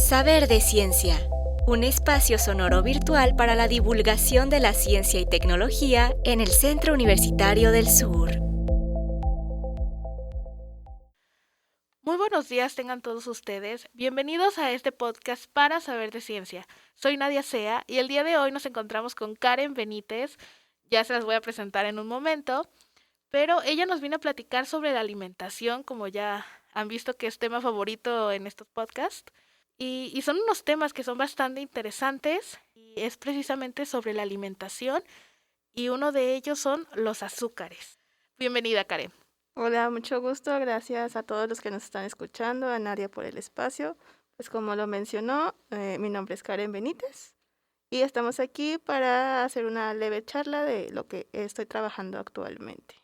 Saber de Ciencia, un espacio sonoro virtual para la divulgación de la ciencia y tecnología en el Centro Universitario del Sur. Muy buenos días tengan todos ustedes. Bienvenidos a este podcast para Saber de Ciencia. Soy Nadia Sea y el día de hoy nos encontramos con Karen Benítez. Ya se las voy a presentar en un momento, pero ella nos vino a platicar sobre la alimentación, como ya han visto que es tema favorito en estos podcasts. Y son unos temas que son bastante interesantes y es precisamente sobre la alimentación y uno de ellos son los azúcares. Bienvenida, Karen. Hola, mucho gusto. Gracias a todos los que nos están escuchando, a Nadia por el espacio. Pues como lo mencionó, mi nombre es Karen Benítez y estamos aquí para hacer una leve charla de lo que estoy trabajando actualmente.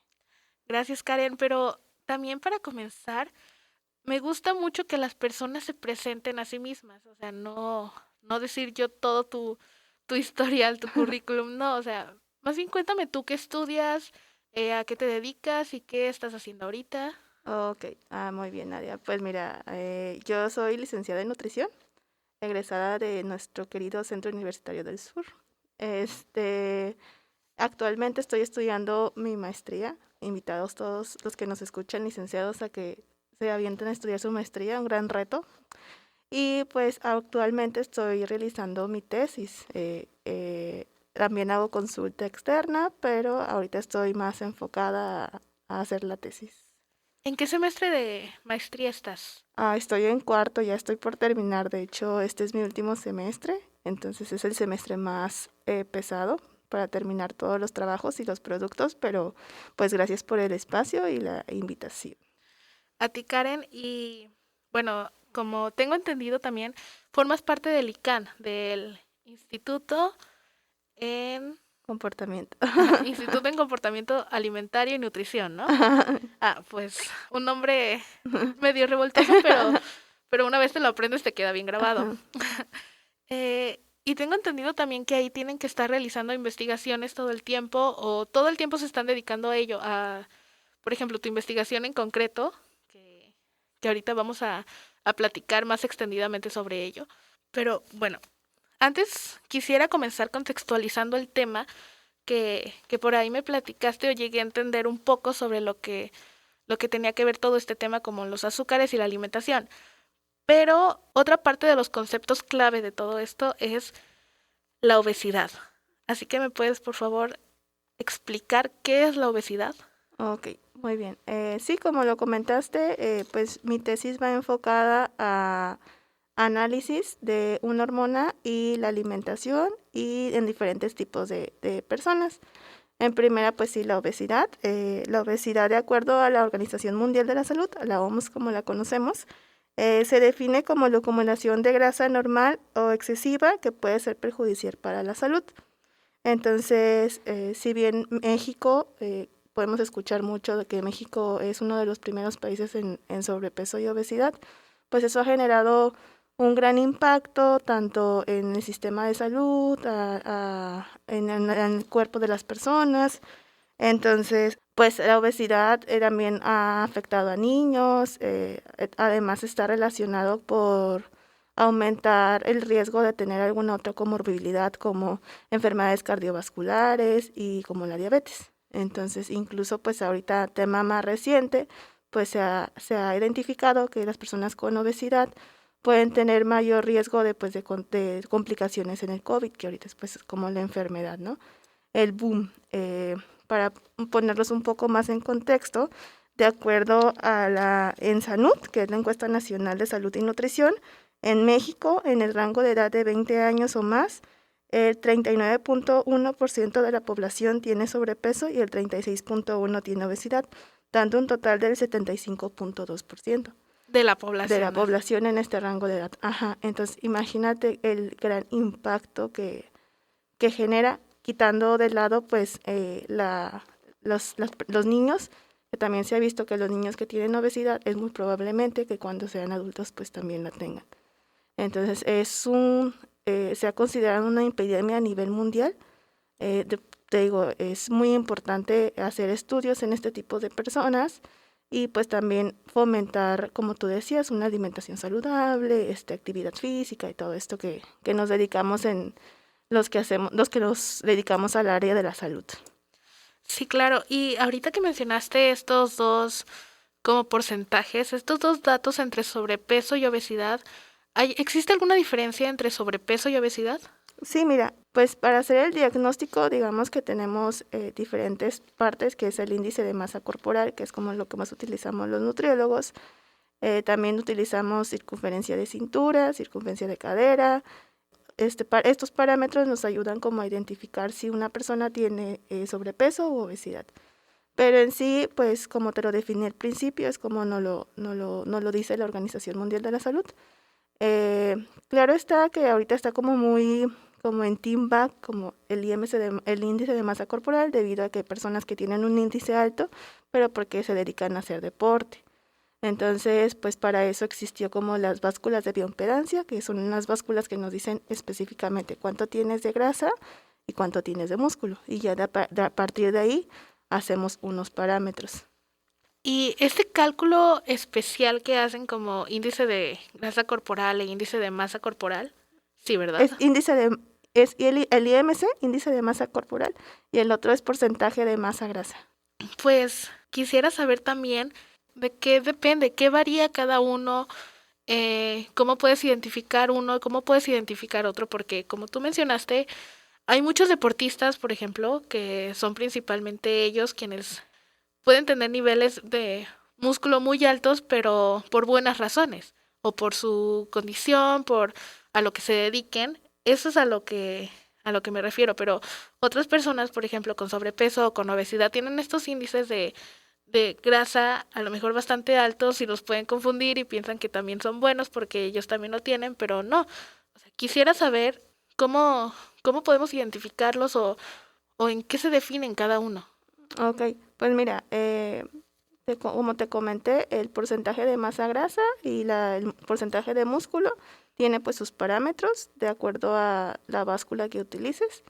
Gracias, Karen, pero también para comenzar, me gusta mucho que las personas se presenten a sí mismas, o sea, no decir yo todo tu historial, tu currículum, no, o sea, más bien cuéntame tú qué estudias, a qué te dedicas y qué estás haciendo ahorita. Ok, muy bien, Nadia. Pues mira, yo soy licenciada en nutrición, egresada de nuestro querido Centro Universitario del Sur. Actualmente estoy estudiando mi maestría. Invitados todos los que nos escuchan, licenciados, a que se avienten a estudiar su maestría, un gran reto. Y pues actualmente estoy realizando mi tesis. También hago consulta externa, pero ahorita estoy más enfocada a hacer la tesis. ¿En qué semestre de maestría estás? Estoy en cuarto, ya estoy por terminar. De hecho, este es mi último semestre, entonces es el semestre más pesado para terminar todos los trabajos y los productos, pero pues gracias por el espacio y la invitación. A ti, Karen, y bueno, como tengo entendido también, formas parte del ICANN, del Instituto en Comportamiento. Instituto en Comportamiento Alimentario y Nutrición, ¿no? Pues un nombre medio revoltoso, pero una vez te lo aprendes te queda bien grabado. Y tengo entendido también que ahí tienen que estar realizando investigaciones todo el tiempo o todo el tiempo se están dedicando a ello. Por ejemplo, tu investigación en concreto, que ahorita vamos a platicar más extendidamente sobre ello. Pero bueno, antes quisiera comenzar contextualizando el tema que por ahí me platicaste o llegué a entender un poco sobre lo que tenía que ver todo este tema como los azúcares y la alimentación. Pero otra parte de los conceptos clave de todo esto es la obesidad. Así que me puedes, por favor, explicar qué es la obesidad. Ok, muy bien. Sí, como lo comentaste, pues mi tesis va enfocada a análisis de una hormona y la alimentación y en diferentes tipos de personas. En primera, pues sí, la obesidad. La obesidad, de acuerdo a la Organización Mundial de la Salud, la OMS como la conocemos, se define como la acumulación de grasa normal o excesiva que puede ser perjudicial para la salud. Entonces, si bien México, podemos escuchar mucho de que México es uno de los primeros países en sobrepeso y obesidad, pues eso ha generado un gran impacto tanto en el sistema de salud, en el cuerpo de las personas. Entonces, pues la obesidad también ha afectado a niños, además está relacionado por aumentar el riesgo de tener alguna otra comorbilidad como enfermedades cardiovasculares y como la diabetes. Entonces, incluso pues ahorita tema más reciente, pues se ha identificado que las personas con obesidad pueden tener mayor riesgo de complicaciones en el COVID, que ahorita es pues como la enfermedad, ¿no? El boom. Para ponerlos un poco más en contexto, de acuerdo a la ENSANUD, que es la Encuesta Nacional de Salud y Nutrición, en México, en el rango de edad de 20 años o más, el 39.1% de la población tiene sobrepeso y el 36.1% tiene obesidad, dando un total del 75.2% De la población. de la población en este rango de edad. Entonces imagínate el gran impacto que genera, quitando de lado pues los niños, que también se ha visto que los niños que tienen obesidad es muy probablemente que cuando sean adultos pues también la tengan. Entonces se ha considerado una epidemia a nivel mundial. Te digo, es muy importante hacer estudios en este tipo de personas y pues también fomentar, como tú decías, una alimentación saludable, actividad física y todo esto que nos dedicamos en los que nos dedicamos al área de la salud. Sí, claro. Y ahorita que mencionaste estos dos como porcentajes, estos dos datos entre sobrepeso y obesidad, ¿existe alguna diferencia entre sobrepeso y obesidad? Sí, mira, pues para hacer el diagnóstico, digamos que tenemos diferentes partes, que es el índice de masa corporal, que es como lo que más utilizamos los nutriólogos. También utilizamos circunferencia de cintura, circunferencia de cadera. Estos parámetros nos ayudan como a identificar si una persona tiene sobrepeso u obesidad. Pero en sí, pues como te lo definí al principio, es como no lo dice la Organización Mundial de la Salud. Claro está que ahorita está como muy como en team back, como el índice de masa corporal, debido a que hay personas que tienen un índice alto, pero porque se dedican a hacer deporte. Entonces, pues para eso existió como las básculas de bioimpedancia, que son unas básculas que nos dicen específicamente cuánto tienes de grasa y cuánto tienes de músculo. Y ya a partir de ahí hacemos unos parámetros. Y este cálculo especial que hacen como índice de grasa corporal e índice de masa corporal, sí, ¿verdad? Es el IMC, índice de masa corporal, y el otro es porcentaje de masa grasa. Pues quisiera saber también de qué depende, qué varía cada uno, cómo puedes identificar uno, cómo puedes identificar otro, porque como tú mencionaste, hay muchos deportistas, por ejemplo, que son principalmente ellos quienes pueden tener niveles de músculo muy altos, pero por buenas razones, o por su condición, por a lo que se dediquen. Eso es a lo que me refiero, pero otras personas, por ejemplo, con sobrepeso o con obesidad, tienen estos índices de grasa a lo mejor bastante altos y los pueden confundir y piensan que también son buenos porque ellos también lo tienen, pero no. O sea, quisiera saber cómo podemos identificarlos o en qué se definen cada uno. Ok, pues mira, como te comenté, el porcentaje de masa grasa y el porcentaje de músculo tiene pues sus parámetros de acuerdo a la báscula que utilices.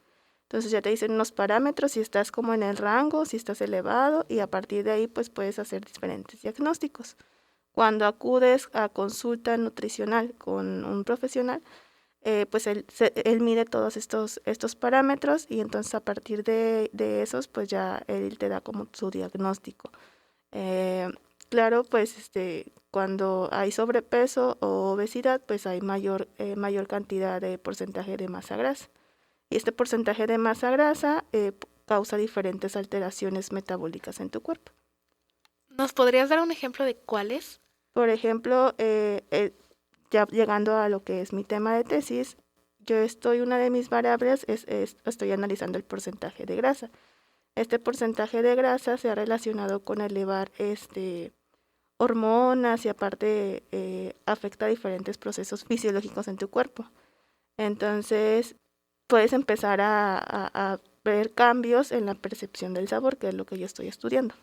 Entonces ya te dicen unos parámetros si estás como en el rango, si estás elevado, y a partir de ahí pues puedes hacer diferentes diagnósticos. Cuando acudes a consulta nutricional con un profesional, pues él mide todos estos parámetros, y entonces a partir de esos pues ya él te da como su diagnóstico. Claro, pues cuando hay sobrepeso o obesidad, pues hay mayor cantidad de porcentaje de masa grasa. Y este porcentaje de masa grasa causa diferentes alteraciones metabólicas en tu cuerpo. ¿Nos podrías dar un ejemplo de cuáles? Por ejemplo, ya llegando a lo que es mi tema de tesis, una de mis variables estoy analizando el porcentaje de grasa. Este porcentaje de grasa se ha relacionado con elevar hormonas, y aparte afecta diferentes procesos fisiológicos en tu cuerpo. Entonces, puedes empezar a ver cambios en la percepción del sabor, que es lo que yo estoy estudiando.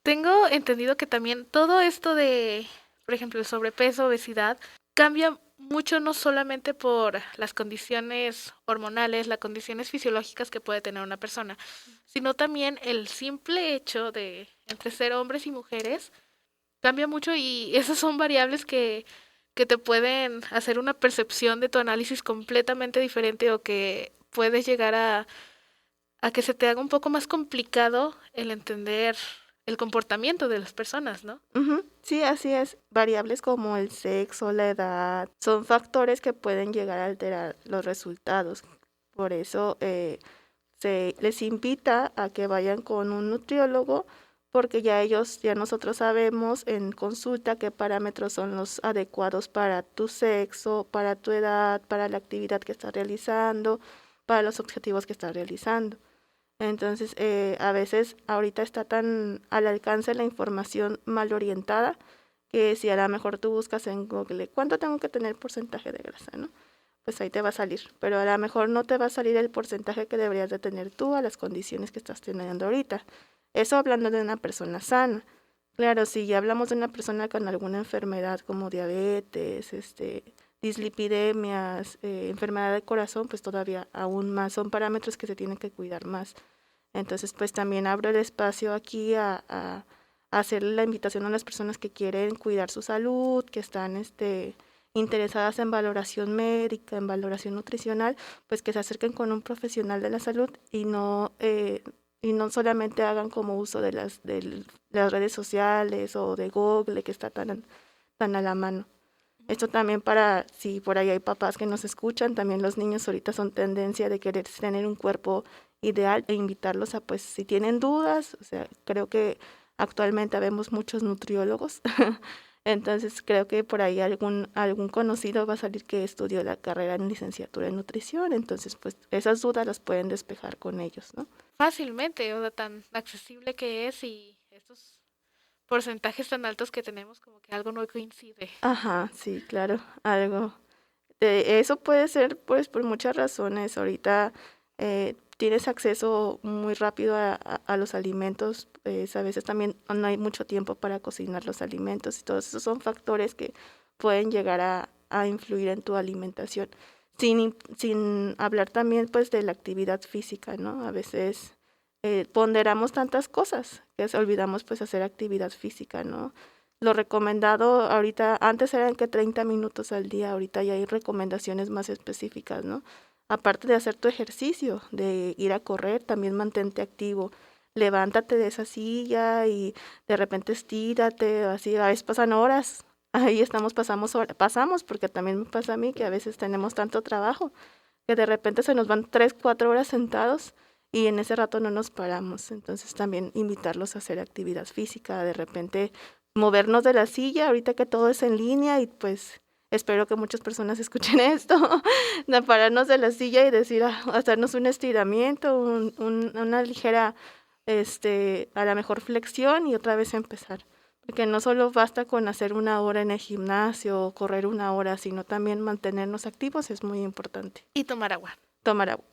Tengo entendido que también todo esto de, por ejemplo, el sobrepeso, obesidad, cambia mucho no solamente por las condiciones hormonales, las condiciones fisiológicas que puede tener una persona, sino también el simple hecho de entre ser hombres y mujeres cambia mucho, y esas son variables que te pueden hacer una percepción de tu análisis completamente diferente, o que puedes llegar a que se te haga un poco más complicado el entender el comportamiento de las personas, ¿no? Uh-huh. Sí, así es. Variables como el sexo, la edad, son factores que pueden llegar a alterar los resultados. Por eso se les invita a que vayan con un nutriólogo, porque ya nosotros sabemos en consulta qué parámetros son los adecuados para tu sexo, para tu edad, para la actividad que estás realizando, para los objetivos que estás realizando. Entonces, a veces ahorita está tan al alcance la información mal orientada, que si a lo mejor tú buscas en Google cuánto tengo que tener porcentaje de grasa, ¿no? Pues ahí te va a salir, pero a lo mejor no te va a salir el porcentaje que deberías de tener tú a las condiciones que estás teniendo ahorita. Eso hablando de una persona sana. Claro, si ya hablamos de una persona con alguna enfermedad como diabetes, dislipidemias, enfermedad de corazón, pues todavía aún más, son parámetros que se tienen que cuidar más. Entonces, pues también abro el espacio aquí a hacerle la invitación a las personas que quieren cuidar su salud, que están interesadas en valoración médica, en valoración nutricional, pues que se acerquen con un profesional de la salud y no solamente hagan como uso de las redes sociales o de Google, que está tan a la mano. Esto también para, si por ahí hay papás que nos escuchan, también los niños ahorita son tendencia de querer tener un cuerpo ideal e invitarlos a, pues, si tienen dudas, o sea, creo que actualmente vemos muchos nutriólogos, entonces creo que por ahí algún conocido va a salir que estudió la carrera en licenciatura en nutrición, entonces pues esas dudas las pueden despejar con ellos, ¿no? Fácilmente, o sea, tan accesible que es y estos porcentajes tan altos que tenemos, como que algo no coincide. Ajá, sí, claro, algo. Eso puede ser pues por muchas razones. Ahorita tienes acceso muy rápido a los alimentos, pues, a veces también no hay mucho tiempo para cocinar los alimentos y todos esos son factores que pueden llegar a influir en tu alimentación. Sin hablar también pues de la actividad física, ¿no? A veces ponderamos tantas cosas que olvidamos pues hacer actividad física, ¿no? Lo recomendado ahorita, antes eran que 30 minutos al día, ahorita ya hay recomendaciones más específicas, ¿no? Aparte de hacer tu ejercicio, de ir a correr, también mantente activo. Levántate de esa silla y de repente estírate, así, a veces pasan horas. Ahí pasamos, porque también me pasa a mí que a veces tenemos tanto trabajo que de repente se nos van 3, 4 horas sentados y en ese rato no nos paramos. Entonces también invitarlos a hacer actividad física, de repente movernos de la silla, ahorita que todo es en línea y pues espero que muchas personas escuchen esto, de pararnos de la silla y decir, hacernos un estiramiento, una ligera, a la mejor flexión y otra vez empezar. Porque no solo basta con hacer 1 hora en el gimnasio o correr 1 hora, sino también mantenernos activos es muy importante. Y tomar agua. Tomar agua.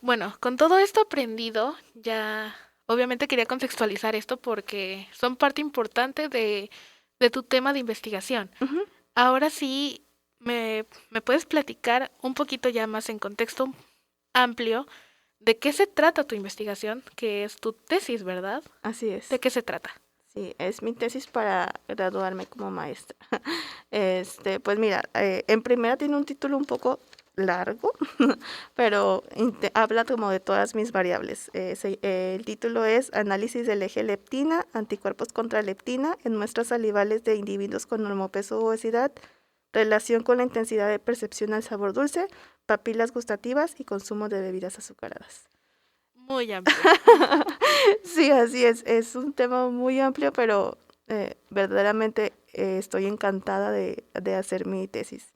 Bueno, con todo esto aprendido, ya obviamente quería contextualizar esto porque son parte importante de tu tema de investigación. Ujú. Ahora sí, ¿me puedes platicar un poquito ya más en contexto amplio de qué se trata tu investigación, que es tu tesis, ¿verdad? Así es. ¿De qué se trata? Sí, es mi tesis para graduarme como maestra. Pues mira, en primera tiene un título un poco largo, pero habla como de todas mis variables. El título es Análisis del eje leptina, anticuerpos contra leptina en muestras salivales de individuos con normopeso u obesidad, relación con la intensidad de percepción al sabor dulce, papilas gustativas y consumo de bebidas azucaradas. Muy amplio. Sí, así es. Es un tema muy amplio, pero verdaderamente estoy encantada de hacer mi tesis.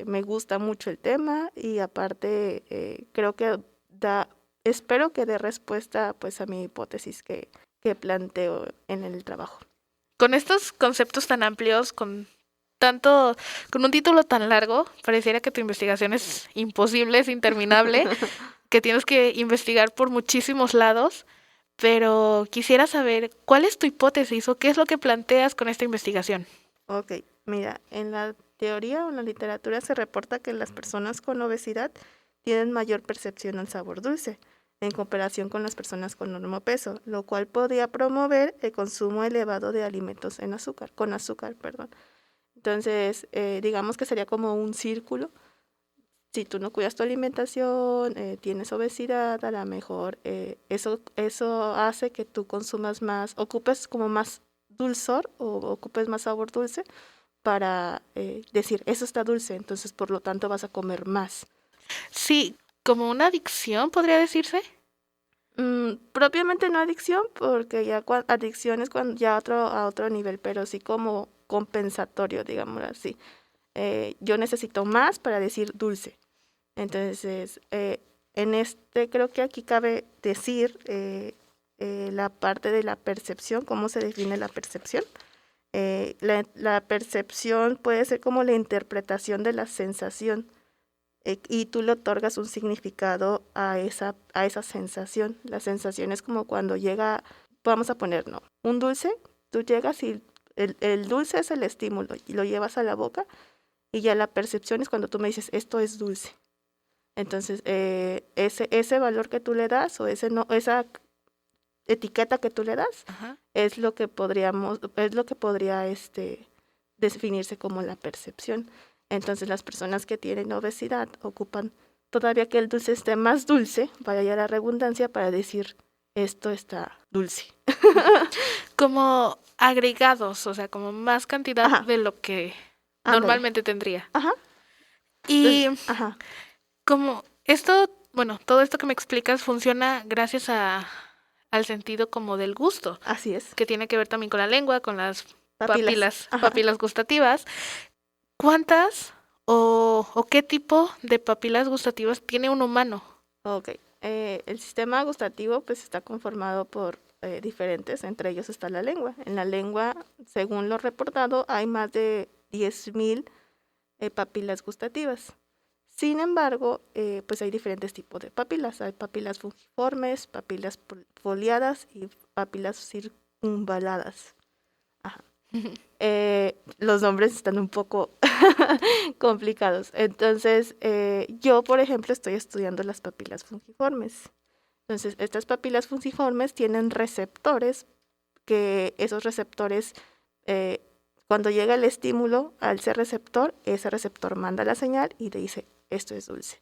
Me gusta mucho el tema y aparte creo que espero que dé respuesta pues a mi hipótesis que planteo en el trabajo. Con estos conceptos tan amplios, con un título tan largo, pareciera que tu investigación es imposible, es interminable, que tienes que investigar por muchísimos lados, pero quisiera saber cuál es tu hipótesis o qué es lo que planteas con esta investigación. Ok, mira, en la teoría o en la literatura se reporta que las personas con obesidad tienen mayor percepción al sabor dulce en comparación con las personas con normopeso, lo cual podría promover el consumo elevado de alimentos con azúcar, perdón. Entonces, digamos que sería como un círculo. Si tú no cuidas tu alimentación, tienes obesidad, a lo mejor eso hace que tú consumas más, ocupes como más dulzor o ocupes más sabor dulce para decir, eso está dulce, entonces por lo tanto vas a comer más. Sí, como una adicción, podría decirse. Propiamente no adicción, porque ya adicción es cuando ya a otro nivel, pero sí como compensatorio, digamos así. Yo necesito más para decir dulce. Entonces, creo que aquí cabe decir la parte de la percepción, cómo se define la percepción. La percepción puede ser como la interpretación de la sensación y tú le otorgas un significado a esa sensación. La sensación es como cuando llega, vamos a poner, ¿no? Un dulce, tú llegas y el dulce es el estímulo y lo llevas a la boca y ya la percepción es cuando tú me dices, esto es dulce. Entonces, ese valor que tú le das o etiqueta que tú le das, Ajá. es lo que podría definirse como la percepción. Entonces las personas que tienen obesidad ocupan todavía que el dulce esté más dulce, vaya la redundancia, para decir esto está dulce. Como agregados, o sea, como más cantidad Ajá. de lo que Ándale. normalmente tendría. Ajá. Y Entonces, ajá. como esto, bueno, todo esto que me explicas funciona gracias al sentido como del gusto, Así es. que tiene que ver también con la lengua, con las Papilas. Ajá. papilas gustativas. ¿Cuántas o qué tipo de papilas gustativas tiene un humano? Ok. El sistema gustativo pues está conformado por diferentes, entre ellos está la lengua. En la lengua, según lo reportado, hay más de 10.000 papilas gustativas. Sin embargo, pues hay diferentes tipos de papilas. Hay papilas fungiformes, papilas foliadas y papilas circunvaladas. Ajá. Los nombres están un poco complicados. Entonces, yo, por ejemplo, estoy estudiando las papilas fungiformes. Entonces, estas papilas fungiformes tienen receptores, que esos receptores, eh, cuando llega el estímulo al ser receptor, ese receptor manda la señal y te dice, esto es dulce.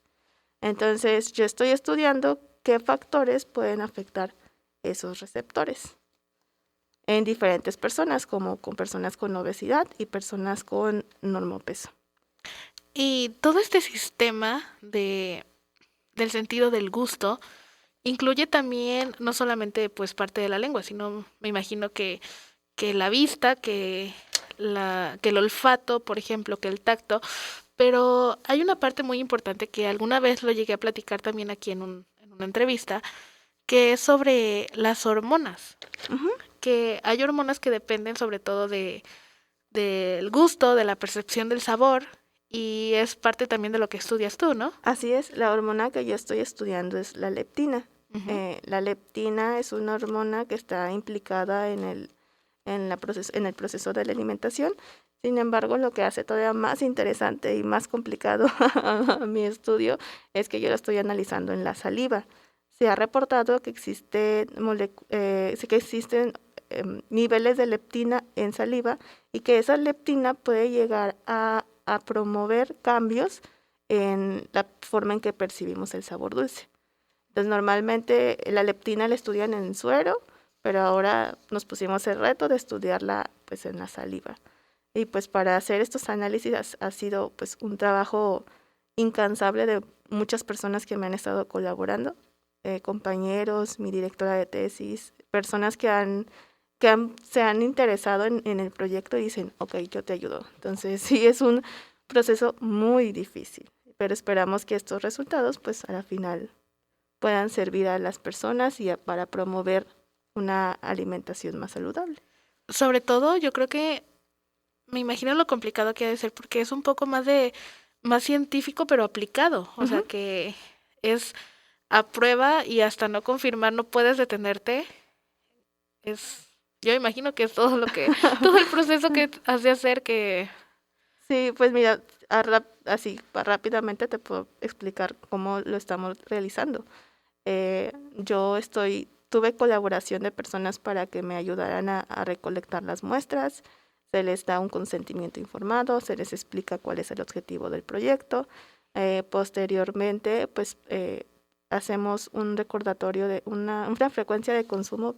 Entonces, yo estoy estudiando qué factores pueden afectar esos receptores en diferentes personas, como con personas con obesidad y personas con normopeso. Y todo este sistema del sentido del gusto incluye también no solamente pues parte de la lengua, sino me imagino que la vista, que el olfato, por ejemplo, que el tacto, pero hay una parte muy importante que alguna vez lo llegué a platicar también aquí en una entrevista, que es sobre las hormonas. Ujú. Que hay hormonas que dependen sobre todo del gusto, de la percepción del sabor, y es parte también de lo que estudias tú, ¿no? Así es, la hormona que yo estoy estudiando es la leptina. La leptina es una hormona que está implicada en el proceso de la alimentación. Sin embargo, lo que hace todavía más interesante y más complicado mi estudio es que yo lo estoy analizando en la saliva. Se ha reportado que existen niveles de leptina en saliva y que esa leptina puede llegar a promover cambios en la forma en que percibimos el sabor dulce. Entonces, normalmente la leptina la estudian en suero, pero ahora nos pusimos el reto de estudiarla pues en la saliva. Y pues para hacer estos análisis ha sido pues un trabajo incansable de muchas personas que me han estado colaborando, compañeros, mi directora de tesis, personas que se han interesado en el proyecto y dicen, ok, yo te ayudo. Entonces sí es un proceso muy difícil, pero esperamos que estos resultados pues a la final puedan servir a las personas y para promover una alimentación más saludable. Sobre todo, yo creo que me imagino lo complicado que ha de ser porque es un poco más científico pero aplicado, o sea que es a prueba y hasta no confirmar no puedes detenerte. Yo imagino que es todo todo el proceso que has de hacer que... Sí, pues mira, rápidamente te puedo explicar cómo lo estamos realizando. Tuve colaboración de personas para que me ayudaran a recolectar las muestras, se les da un consentimiento informado, se les explica cuál es el objetivo del proyecto. Posteriormente, pues hacemos un recordatorio de una frecuencia de consumo,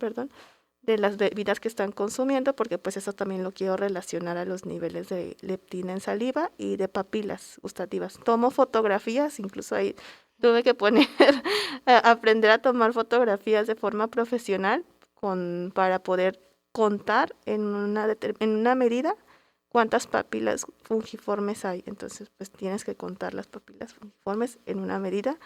de las bebidas que están consumiendo, porque pues eso también lo quiero relacionar a los niveles de leptina en saliva y de papilas gustativas. Tomo fotografías, incluso ahí tuve que aprender a tomar fotografías de forma profesional para poder contar en una medida cuántas papilas fungiformes hay. Entonces, pues tienes que contar las papilas fungiformes en una medida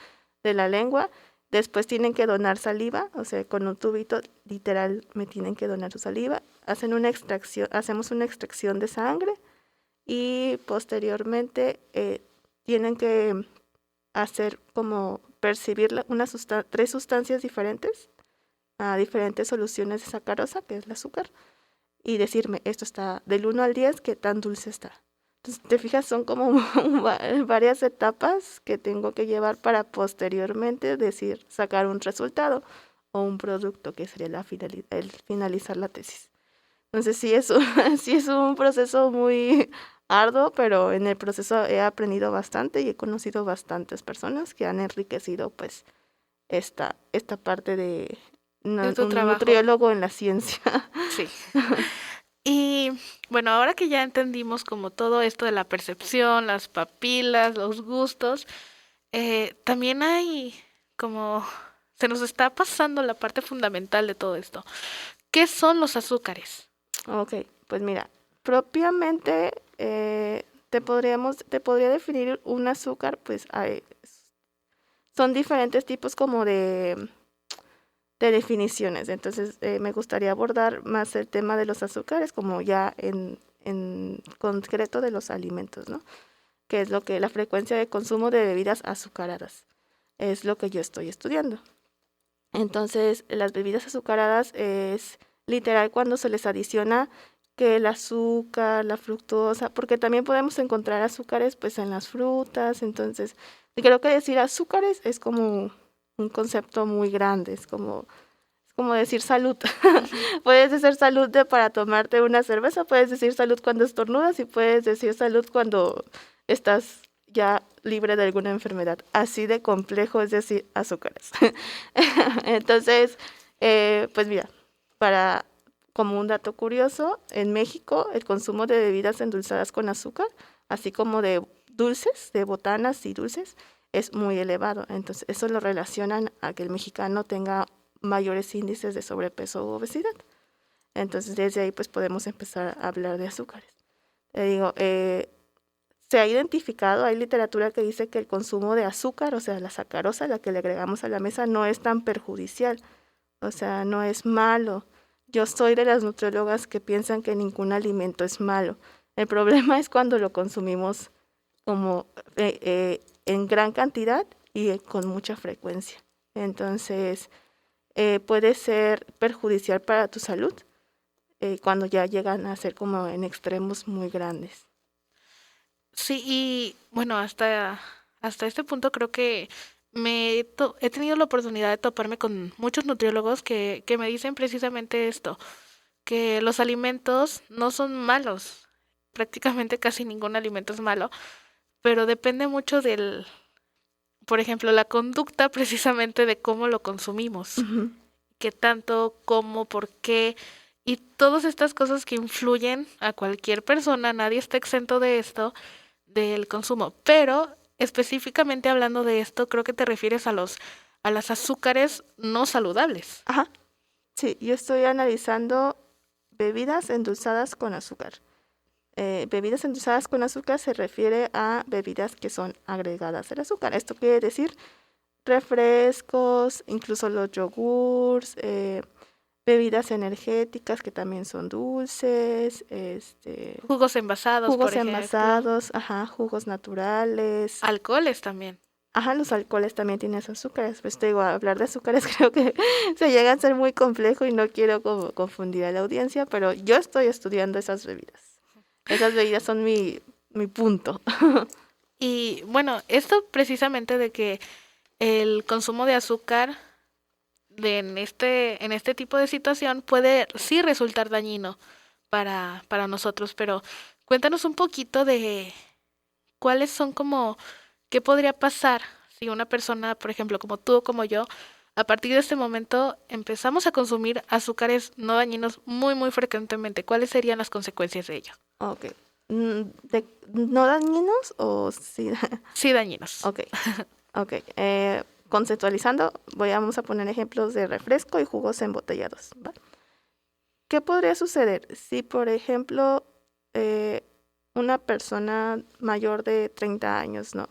de la lengua. Después tienen que donar saliva, o sea, con un tubito literal me tienen que donar su saliva. Hacemos una extracción de sangre y posteriormente tienen que hacer como percibir 3 sustancias diferentes, diferentes soluciones de sacarosa, que es el azúcar, y decirme, esto está del 1 al 10, ¿qué tan dulce está? Entonces, te fijas, son como varias etapas que tengo que llevar para posteriormente sacar un resultado. o un producto, que sería el finalizar la tesis. Entonces sí es, sí es un proceso muy arduo, pero en el proceso he aprendido bastante y he conocido bastantes personas que han enriquecido pues esta parte de De tu un trabajo. nutriólogo en la ciencia. Sí. Y bueno, ahora que ya entendimos como todo esto de la percepción, las papilas, los gustos, también hay como se nos está pasando la parte fundamental de todo esto. ¿Qué son los azúcares? Ok, pues mira, propiamente te podría definir un azúcar, pues son diferentes tipos como de definiciones. Entonces me gustaría abordar más el tema de los azúcares, como ya en concreto de los alimentos, ¿no? Que es la frecuencia de consumo de bebidas azucaradas. Es lo que yo estoy estudiando. Entonces, las bebidas azucaradas es literal cuando se les adiciona que el azúcar, la fructosa, porque también podemos encontrar azúcares pues en las frutas. Entonces, creo que decir azúcares es como un concepto muy grande, es como decir salud. Puedes decir salud para tomarte una cerveza, puedes decir salud cuando estornudas y puedes decir salud cuando estás ya libre de alguna enfermedad. Así de complejo es decir azúcares. Entonces, pues mira, como un dato curioso, en México el consumo de bebidas endulzadas con azúcar, así como de dulces, de botanas y dulces, es muy elevado. Entonces, eso lo relacionan a que el mexicano tenga mayores índices de sobrepeso u obesidad. Entonces, desde ahí pues podemos empezar a hablar de azúcares. Te digo, se ha identificado, hay literatura que dice que el consumo de azúcar, o sea, la sacarosa, la que le agregamos a la mesa, no es tan perjudicial, o sea, no es malo. Yo soy de las nutriólogas que piensan que ningún alimento es malo. El problema es cuando lo consumimos como en gran cantidad y con mucha frecuencia. Entonces, puede ser perjudicial para tu salud cuando ya llegan a ser como en extremos muy grandes. Sí, y bueno, hasta este punto creo que he tenido la oportunidad de toparme con muchos nutriólogos que me dicen precisamente esto, que los alimentos no son malos, prácticamente casi ningún alimento es malo, pero depende mucho por ejemplo, la conducta precisamente de cómo lo consumimos, Ujú. qué tanto, cómo, por qué, y todas estas cosas que influyen a cualquier persona, nadie está exento de esto, del consumo, pero específicamente hablando de esto, creo que te refieres a las azúcares no saludables. Ajá, sí, yo estoy analizando bebidas endulzadas con azúcar. Bebidas endulzadas con azúcar se refiere a bebidas que son agregadas al azúcar. Esto quiere decir refrescos, incluso los yogurts, bebidas energéticas que también son dulces, Jugos envasados, por jugos ejemplo. envasados, ajá, jugos naturales. Alcoholes también. Ajá, los alcoholes también tienen azúcares. Pues te digo, hablar de azúcares creo que se llega a ser muy complejo y no quiero como confundir a la audiencia, pero yo estoy estudiando esas bebidas. Esas bebidas son mi punto. Y bueno, esto precisamente de que el consumo de azúcar en este tipo de situación puede sí resultar dañino para nosotros, pero cuéntanos un poquito de cuáles son como, qué podría pasar si una persona, por ejemplo, como tú o como yo, a partir de este momento empezamos a consumir azúcares no dañinos muy, muy frecuentemente. ¿Cuáles serían las consecuencias de ello? Ok. ¿No dañinos o sí? Sí, dañinos. Ok, ok. Conceptualizando, vamos a poner ejemplos de refresco y jugos embotellados, ¿va? ¿Qué podría suceder si, por ejemplo, una persona mayor de 30 años, ¿no?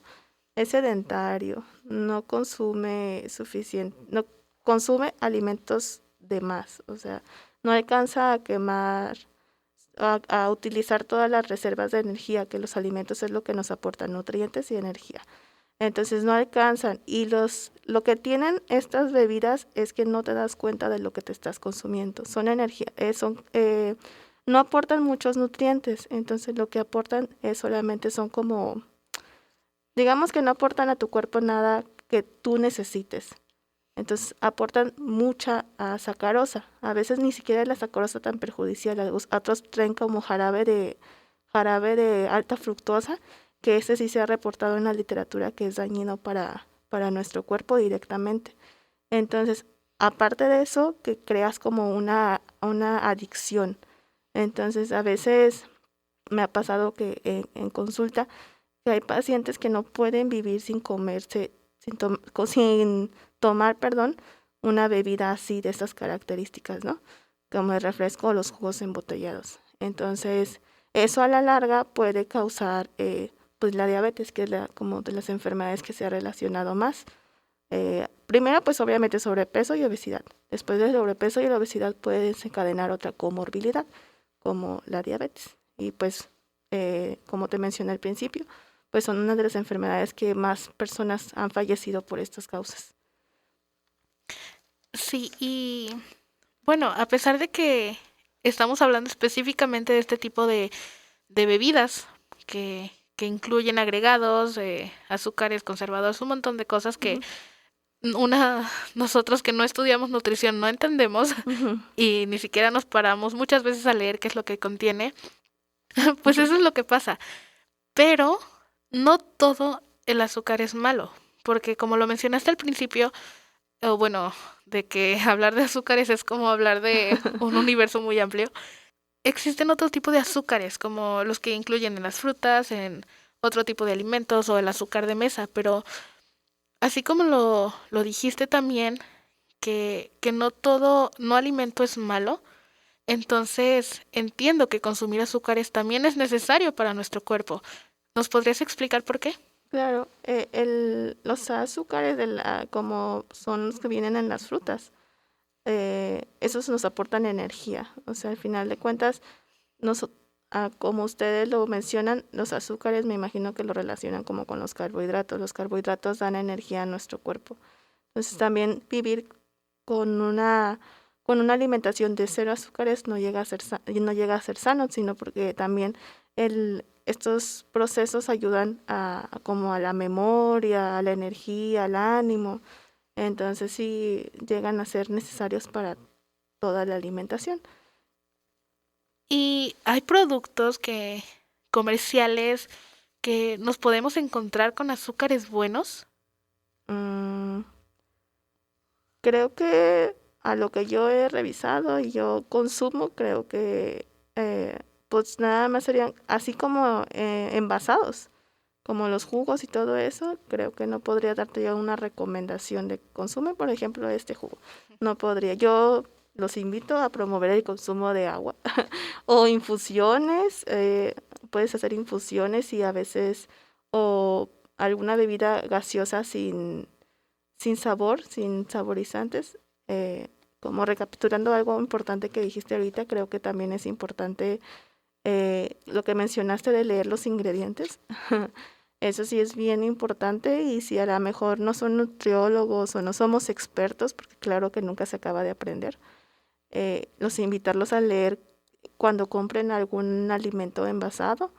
Es sedentario, no consume suficiente, no consume alimentos de más, o sea, no alcanza a quemar, a utilizar todas las reservas de energía, que los alimentos es lo que nos aportan nutrientes y energía. Entonces no alcanzan y lo que tienen estas bebidas es que no te das cuenta de lo que te estás consumiendo. Son energía, no aportan muchos nutrientes, entonces lo que aportan es solamente son como, digamos que no aportan a tu cuerpo nada que tú necesites. Entonces aportan mucha sacarosa. A veces ni siquiera es la sacarosa tan perjudicial. Otros traen como jarabe de alta fructosa, que ese sí se ha reportado en la literatura que es dañino para nuestro cuerpo directamente. Entonces, aparte de eso, que creas como una adicción. Entonces, a veces me ha pasado que en consulta, que hay pacientes que no pueden vivir sin comerse, sin tomar, perdón, una bebida así de estas características, ¿no? Como el refresco o los jugos embotellados. Entonces, eso a la larga puede causar pues la diabetes, que es como de las enfermedades que se ha relacionado más. Primero, pues obviamente sobrepeso y obesidad. Después del sobrepeso y la obesidad puede desencadenar otra comorbilidad, como la diabetes. Y pues, como te mencioné al principio, pues son una de las enfermedades que más personas han fallecido por estas causas. Sí, y bueno, a pesar de que estamos hablando específicamente de este tipo de bebidas que incluyen agregados, azúcares, conservadores, un montón de cosas que nosotros que no estudiamos nutrición no entendemos y ni siquiera nos paramos muchas veces a leer qué es lo que contiene, pues eso es lo que pasa. Pero no todo el azúcar es malo, porque como lo mencionaste al principio, o bueno, de que hablar de azúcares es como hablar de un universo muy amplio. Existen otro tipo de azúcares, como los que incluyen en las frutas, en otro tipo de alimentos o el azúcar de mesa, pero así como lo dijiste también, que no alimento es malo, entonces entiendo que consumir azúcares también es necesario para nuestro cuerpo. ¿Nos podrías explicar por qué? Claro, los azúcares como son los que vienen en las frutas, esos nos aportan energía. O sea, al final de cuentas, como ustedes lo mencionan, los azúcares me imagino que lo relacionan como con los carbohidratos. Los carbohidratos dan energía a nuestro cuerpo. Entonces también vivir con una alimentación de cero azúcares no llega a ser sano, sino porque también estos procesos ayudan como a la memoria, a la energía, al ánimo. Entonces sí llegan a ser necesarios para toda la alimentación. Y hay productos comerciales que nos podemos encontrar con azúcares buenos. Mm, Creo que a lo que yo he revisado y yo consumo, creo que pues nada más serían así como envasados, como los jugos y todo eso. Creo que no podría darte yo una recomendación de consume, por ejemplo, este jugo. No podría. Yo los invito a promover el consumo de agua o infusiones. Puedes hacer infusiones y a veces o alguna bebida gaseosa sin sabor, sin saborizantes. Como recapitulando algo importante que dijiste ahorita, creo que también es importante lo que mencionaste de leer los ingredientes. Eso sí es bien importante y si a lo mejor no son nutriólogos o no somos expertos, porque claro que nunca se acaba de aprender, los invitarlos a leer cuando compren algún alimento envasado,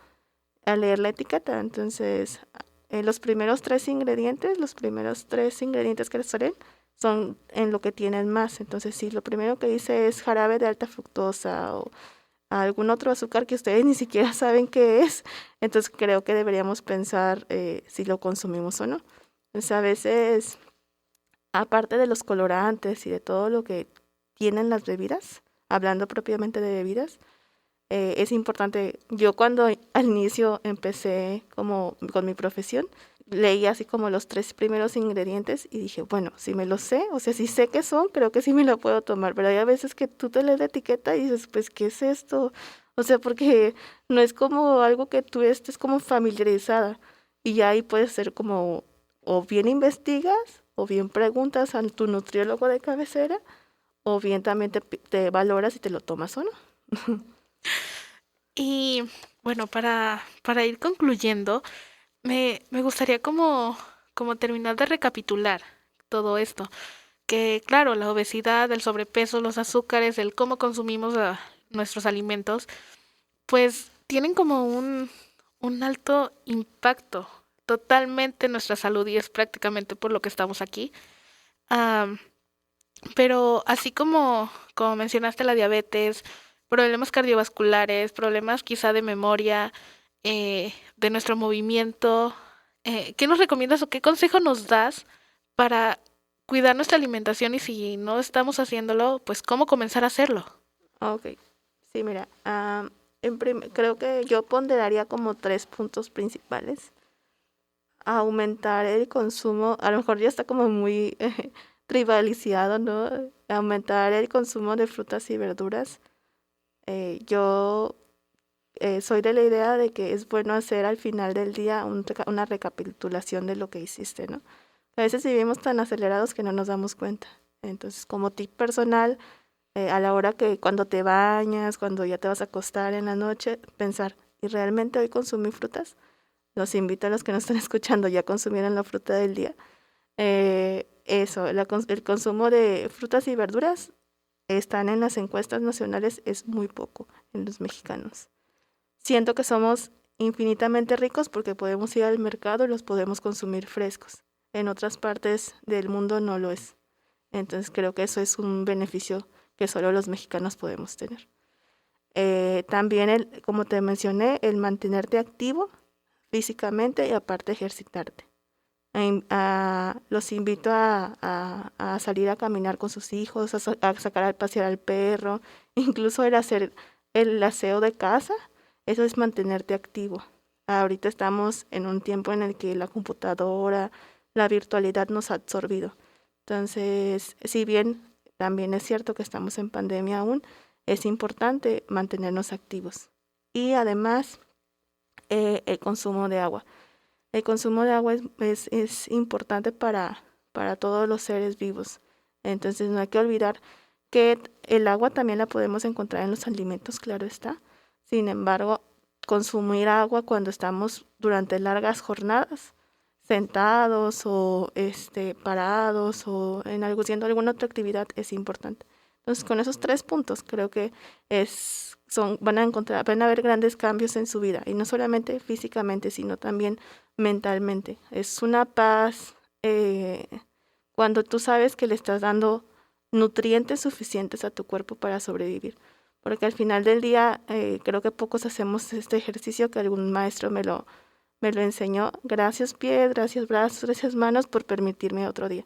a leer la etiqueta. Entonces, los primeros tres ingredientes que les salen son en lo que tienen más. Entonces, si lo primero que dice es jarabe de alta fructosa o algún otro azúcar que ustedes ni siquiera saben qué es, entonces creo que deberíamos pensar si lo consumimos o no. Entonces, a veces, aparte de los colorantes y de todo lo que tienen las bebidas, hablando propiamente de bebidas, es importante. Yo cuando al inicio empecé como con mi profesión, leí así como los tres primeros ingredientes y dije, bueno, si me lo sé, o sea, si sé qué son, creo que sí me lo puedo tomar, pero hay a veces que tú te lees la etiqueta y dices, pues, ¿qué es esto? O sea, porque no es como algo que tú estés como familiarizada y ya ahí puede ser como, o bien investigas, o bien preguntas a tu nutriólogo de cabecera, o bien también te valoras si te lo tomas o no. Y bueno, para ir concluyendo, me gustaría como terminar de recapitular todo esto. Que claro, la obesidad, el sobrepeso, los azúcares, el cómo consumimos nuestros alimentos, pues tienen como un alto impacto totalmente en nuestra salud y es prácticamente por lo que estamos aquí. Pero así como mencionaste la diabetes, problemas cardiovasculares, problemas quizá de memoria, de nuestro movimiento, ¿qué nos recomiendas o qué consejo nos das para cuidar nuestra alimentación y si no estamos haciéndolo, pues cómo comenzar a hacerlo? Ok, sí, mira, creo que yo ponderaría como 3 puntos principales. Aumentar el consumo, a lo mejor ya está como muy tribalizado, ¿no? Aumentar el consumo de frutas y verduras. Yo soy de la idea de que es bueno hacer al final del día una recapitulación de lo que hiciste, ¿no? A veces vivimos tan acelerados que no nos damos cuenta. Entonces, como tip personal, a la hora que cuando te bañas, cuando ya te vas a acostar en la noche, pensar, ¿y realmente hoy consumí frutas? Los invito a los que nos están escuchando, ya consumieron la fruta del día. Eso, el consumo de frutas y verduras están en las encuestas nacionales, es muy poco en los mexicanos. Siento que somos infinitamente ricos porque podemos ir al mercado y los podemos consumir frescos. En otras partes del mundo no lo es. Entonces creo que eso es un beneficio que solo los mexicanos podemos tener. También, como te mencioné, el mantenerte activo físicamente y aparte ejercitarte. Los invito a salir a caminar con sus hijos, a sacar a pasear al perro, incluso el hacer el aseo de casa, eso es mantenerte activo. Ahorita estamos en un tiempo en el que la computadora, la virtualidad nos ha absorbido. Entonces, si bien también es cierto que estamos en pandemia aún, es importante mantenernos activos. Y además, el consumo de agua. El consumo de agua es importante para todos los seres vivos. Entonces no hay que olvidar que el agua también la podemos encontrar en los alimentos, claro está. Sin embargo, consumir agua cuando estamos durante largas jornadas, sentados o parados o haciendo alguna otra actividad es importante. Entonces, con esos 3 puntos creo que van a haber grandes cambios en su vida, y no solamente físicamente, sino también mentalmente. Es una paz cuando tú sabes que le estás dando nutrientes suficientes a tu cuerpo para sobrevivir. Porque al final del día, creo que pocos hacemos este ejercicio que algún maestro me lo enseñó. Gracias pies, gracias brazos, gracias manos por permitirme otro día.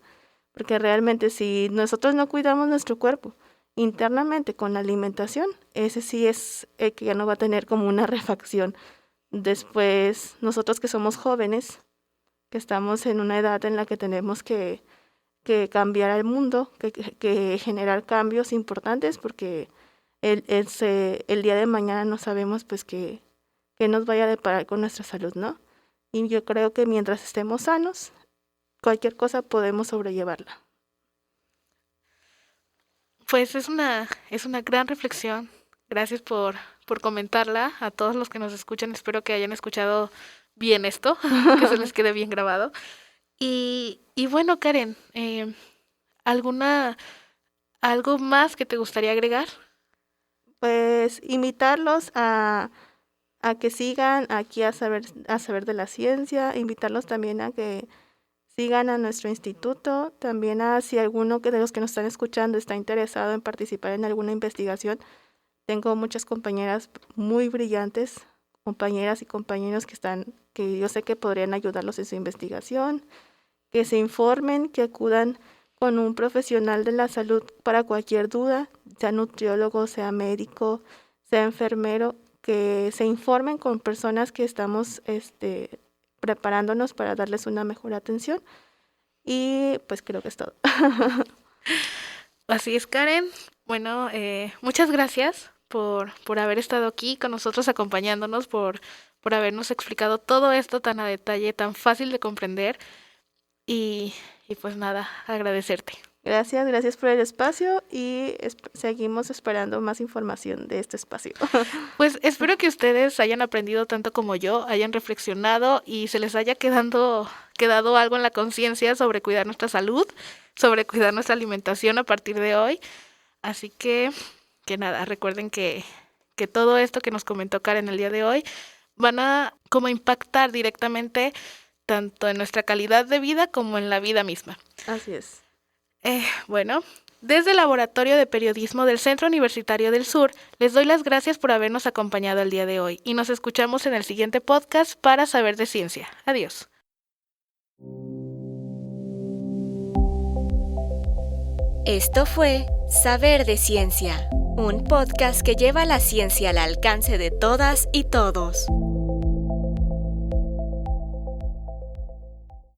Porque realmente si nosotros no cuidamos nuestro cuerpo internamente con la alimentación, ese sí es el que ya no va a tener como una refacción. Después, nosotros que somos jóvenes, que estamos en una edad en la que tenemos que cambiar al mundo, que generar cambios importantes, porque el día de mañana no sabemos pues qué nos vaya a deparar con nuestra salud, ¿no? Y yo creo que mientras estemos sanos, cualquier cosa podemos sobrellevarla. Pues es una gran reflexión. Gracias por comentarla a todos los que nos escuchan. Espero que hayan escuchado bien esto, que se les quede bien grabado. Y bueno, Karen, ¿algo más que te gustaría agregar? Pues invitarlos a que sigan aquí a saber de la ciencia, invitarlos también a que sigan a nuestro instituto, también si alguno de los que nos están escuchando está interesado en participar en alguna investigación. Tengo muchas compañeras muy brillantes, compañeras y compañeros que yo sé que podrían ayudarlos en su investigación, que se informen, que acudan con un profesional de la salud para cualquier duda, sea nutriólogo, sea médico, sea enfermero, que se informen con personas que estamos preparándonos para darles una mejor atención. Y pues creo que es todo. Así es, Karen. Bueno, muchas gracias por haber estado aquí con nosotros, acompañándonos, por habernos explicado todo esto tan a detalle, tan fácil de comprender. Y pues nada, agradecerte. Gracias por el espacio y seguimos esperando más información de este espacio. Pues espero que ustedes hayan aprendido tanto como yo, hayan reflexionado y se les haya quedado algo en la conciencia sobre cuidar nuestra salud, sobre cuidar nuestra alimentación a partir de hoy. Así que nada, recuerden que todo esto que nos comentó Karen el día de hoy van a como impactar directamente tanto en nuestra calidad de vida como en la vida misma. Así es. Bueno, Desde el Laboratorio de Periodismo del Centro Universitario del Sur, les doy las gracias por habernos acompañado el día de hoy y nos escuchamos en el siguiente podcast para saber de ciencia. Adiós. Esto fue Saber de Ciencia, un podcast que lleva la ciencia al alcance de todas y todos.